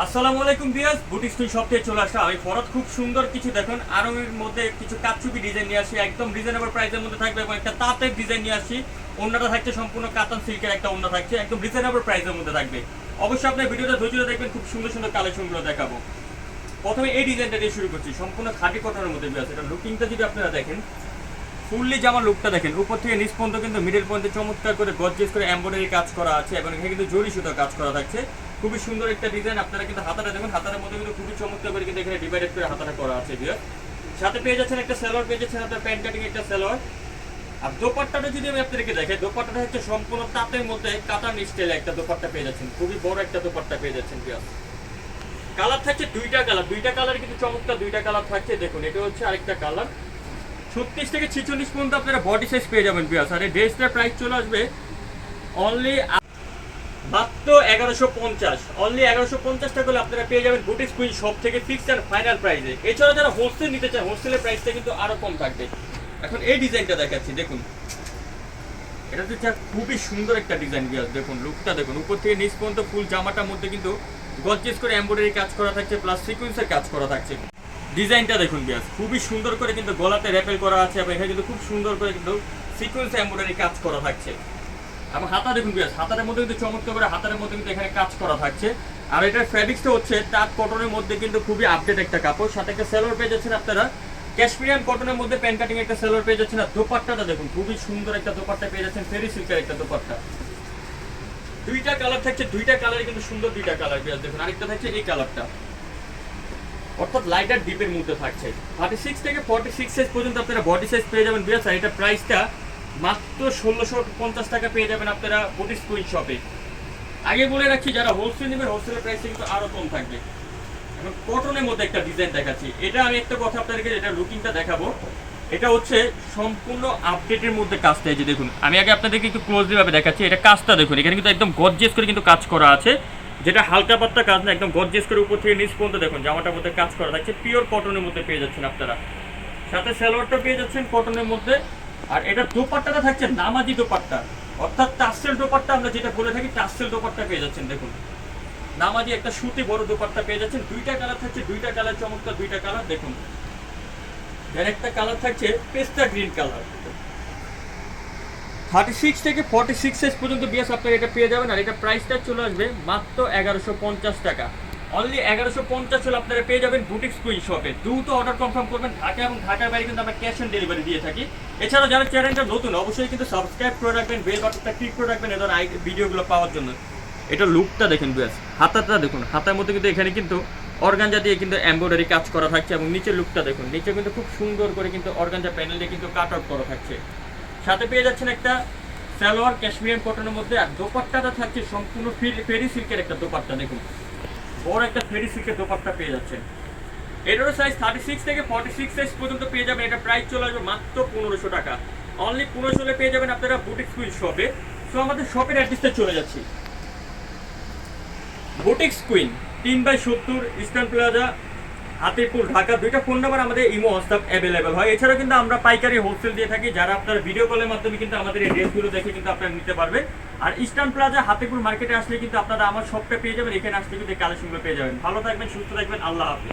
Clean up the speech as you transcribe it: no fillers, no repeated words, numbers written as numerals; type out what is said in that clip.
আসসালামু আলাইকুম viewers, boutique স্টুল shop থেকে চলে আসা আমি ফরহাদ। খুব সুন্দর কিছু দেখুন আরঙের মধ্যে কিছু কাচুপি ডিজাইন নিয়ে আসি, একদম রিজনেবল প্রাইসের মধ্যে থাকবে এবং একটা তাঁতের ডিজাইন নিয়ে আসি। ওন্নাটা থাকছে সম্পূর্ণ কাতান সিল্কের একটা ওন্না থাকছে, একদম রিজনেবল প্রাইসের মধ্যে থাকবে। অবশ্যই আপনার ভিডিওটা ধৈর্য দেখবেন, খুব সুন্দর সুন্দর কালেকশনগুলো দেখাবো। প্রথমে এই ডিজাইনটা দিয়ে শুরু করছি, সম্পূর্ণ খাঁটি কটনের মধ্যে ভিউয়ার্স। এটা লুকিংটা যদি আপনারা দেখেন, ফুললি জামার লুকটা দেখেন, উপর থেকে নিচ পর্যন্ত কিন্তু মিডল পয়েন্টে চমৎকার করে গর্জিয়াস করে এমব্রয়ডারি কাজ করা আছে এবং এখানে কিন্তু জরি সুতার কাজ করা থাকছে। খুবই সুন্দর একটা ডিজাইন। আপনারা কিন্তু হাতাটা দেখুন, হাতার মধ্যে কিন্তু খুবই চমৎকার করে কিন্তু এখানে ডিভাইডেড করে হাতাটা করা আছে ভিউয়ার। সাথে পেয়ে যাচ্ছেন একটা সালোয়ার, পেয়ে যাচ্ছেন আপনার প্যান্ট কাটিং একটা সালোয়ার। আর দোপাট্টাটা যদি আমি আপনাদেরকে দেখাই, দোপাট্টাটা হচ্ছে সম্পূর্ণ তাঁতের মধ্যে কাতান স্টাইলে একটা দোপাট্টা পেয়ে যাচ্ছেন, খুবই বড় একটা দোপাট্টা পেয়ে যাচ্ছেন ভিউয়ার। কালার থাকছে দুইটা কালার কিন্তু চমৎকার দুইটা কালার থাকছে। দেখুন এটা হচ্ছে আরেকটা কালার। 36 থেকে 46 পর্যন্ত আপনারা বডি সাইজ পেয়ে যাবেন ভিউয়ার্স। আর এই ড্রেসটার প্রাইস চলে আসবে অনলি মাত্র 1150। অনলি 1150 টাকা হলে আপনারা পেয়ে যাবেন বুটিক কুইন শপ থেকে ফিক্সড এন্ড ফাইনাল প্রাইসে। এছাড়া যারা হোলসেল নিতে চান, হোলসেলের প্রাইসটা কিন্তু আরো কম থাকবে। এখন এই ডিজাইনটা দেখাচ্ছি, দেখুন এটা হচ্ছে খুবই সুন্দর একটা ডিজাইন ভিউয়ার্স। দেখুন লুকটা দেখুন, উপর থেকে নিচ পর্যন্ত ফুল জামাটার মধ্যে কিন্তু গর্জিয়াস করে এমব্রয়ডারি কাজ করা থাকছে, প্লাস সিকোয়েন্সের কাজ করা থাকছে। ডিজাইনটা দেখুন ভিউয়ার্স, খুবই সুন্দর করে কিন্তু গলাতে র্যাপেল করা আছে এবং এখানে কিন্তু খুব সুন্দর করে কিন্তু সিকোয়েন্স এমব্রয়ডারি কাজ করা থাকছে। এবং হাতা দেখুন ভিউয়ার্স, হাতার মধ্যে কিন্তু চমৎকার করে হাতার মধ্যে কিন্তু এখানে কাজ করা থাকছে। আর এটার ফ্যাব্রিক্সটা হচ্ছে তাঁত কটনের মধ্যে কিন্তু খুবই আপডেট একটা কাপড়। সাথে একটা সালোয়ার পেয়ে যাচ্ছেন আপনারা ক্যাশমিরিয়ান কটনের মধ্যে, প্যান্ট কাটিং একটা সালোয়ার পেয়ে যাচ্ছেন। আর দোপাট্টাটা দেখুন, খুবই সুন্দর একটা দোপাট্টা পেয়ে যাচ্ছেন, ফেরি সিল্কের একটা দোপাট্টা। দুইটা কালার থাকছে, দুইটা কালারই কিন্তু সুন্দর দুইটা কালার ভিউয়ার্স। দেখুন আরেকটা থাকছে এই কালারটা, অর্থাৎ লাইট আর ডিপের মধ্যে থাকছে। 36 থেকে 46 সাইজ পর্যন্ত আপনারা বডি সাইজ পেয়ে যাবেন ভিউয়ার্স। আর এটা প্রাইসটা মাত্র 1650 টাকা পেয়ে যাবেন আপনারা বুটিক কুইন শপে। আগে বলে রাখছি, যারা হোলসেল নেবেন হোলসেলের প্রাইসটা কিন্তু আরো কম থাকবে। এখন কটনের মধ্যে একটা ডিজাইন দেখাচ্ছি, এটা আমি একটা কথা আপনাদেরকে এটা লুকিংটা দেখাবো। এটা হচ্ছে সম্পূর্ণ আপডেটের মধ্যে কাজটা। এই যে দেখুন, আমি আগে আপনাদেরকে একটু ক্লোজলি ভাবে দেখাচ্ছি। এটা কাজটা দেখুন, এখানে কিন্তু একদম গর্জিয়াস করে কিন্তু কাজ করা আছে, যেটা হালকা পাতলা কাজ না, একদম গর্জিয়াস করে উপর থেকে নিচ পর্যন্ত দেখুন জামাটার মধ্যে কাজ করা থাকছে। পিওর কটনের মধ্যে পেয়ে যাচ্ছেন আপনারা, সাথে সালোয়ারটা পেয়ে যাচ্ছেন কটনের মধ্যে। আর এটা দোপাট্টাটা থাকছে নামাজি দোপাট্টা, অর্থাৎ টাসেল দোপাট্টা আমরা যেটা বলে থাকি, টাসেল দোপাট্টা পেয়ে যাচ্ছেন। দেখুন নামাজি একটা সুতি বড় দোপাট্টা পেয়ে যাচ্ছেন। দুইটা কালার থাকছে, দুইটা কালার চমৎকার দুইটা কালার। দেখুন এর একটা কালার থাকছে পেস্তা গ্রিন কালার। 36 থেকে 46 সাইজ পর্যন্ত বিয়াস আপনারা এটা পেয়ে যাবেন। আর এটা প্রাইসটা চলে আসবে মাত্র 1150 টাকা। অনলি 1150 হলে আপনারা পেয়ে যাবেন বুটিক কুইন শপে। দ্রুত অর্ডার কনফার্ম করবেন। ঢাকা এবং ঢাকার বাইরে কিন্তু আমরা ক্যাশ অন ডেলিভারি দিয়ে থাকি। এছাড়াও যারা চ্যানেলটা নতুন অবশ্যই কিন্তু সাবস্ক্রাইব করে রাখবেন, বেল বাটনটা ক্লিক করে রাখবেন এই ধরনের ভিডিওগুলো পাওয়ার জন্য। এটা লুকটা দেখেন বিয়াস, হাতাটা দেখুন, হাতার মধ্যে কিন্তু এখানে কিন্তু অর্গানজা দিয়ে কিন্তু এমব্রয়ডারি কাজ করা থাকছে এবং নিচের লুকটা দেখুন, নিচে কিন্তু খুব সুন্দর করে কিন্তু অর্গানজা প্যানেল দিয়ে কিন্তু কাট আউট করা থাকছে। সাথে পেয়ে যাচ্ছেন একটা সালোয়ার ক্যাশমিরিয়ান কটনের মধ্যে। আর দোপাট্টাটা থাকছে সম্পূর্ণ ফেরি সিল্কের একটা দোপাট্টা। দেখুন বড় একটা ফেরি সিল্কের দোপাট্টা পেয়ে যাচ্ছেন। এটারও সাইজ 36 থেকে 46 সাইজ পর্যন্ত পেয়ে যাবেন। এটা প্রাইস চলে আসবে মাত্র 1500 টাকা। অনলি 1500 পেয়ে যাবেন আপনারা বুটিক কুইন শপে। সো আমাদের শপের অ্যাড্রেসটা চলে যাচ্ছি, boutique queen 3/70 eastern plaza, Hatipur, Dhaka. দুইটা ফোন নাম্বার আমাদের ইমো হোয়াটসঅ্যাপ অ্যাভেলেবেল হয়। এছাড়াও কিন্তু আমরা পাইকারি হোলসেল দিয়ে থাকি, যারা আপনারা ভিডিও কলের মাধ্যমে কিন্তু আমাদের এই ড্রেসগুলো দেখে কিন্তু আপনারা নিতে পারবেন। আর ইস্টার্ন প্লাজা হাতিপুর মার্কেটে আসলে কিন্তু আপনারা আমার শপটা পেয়ে যাবেন, এখানে আসলে কিন্তু কালেকশনগুলো পেয়ে যাবেন। ভালো থাকবেন, সুস্থ থাকবেন, আল্লাহ হাফেজ।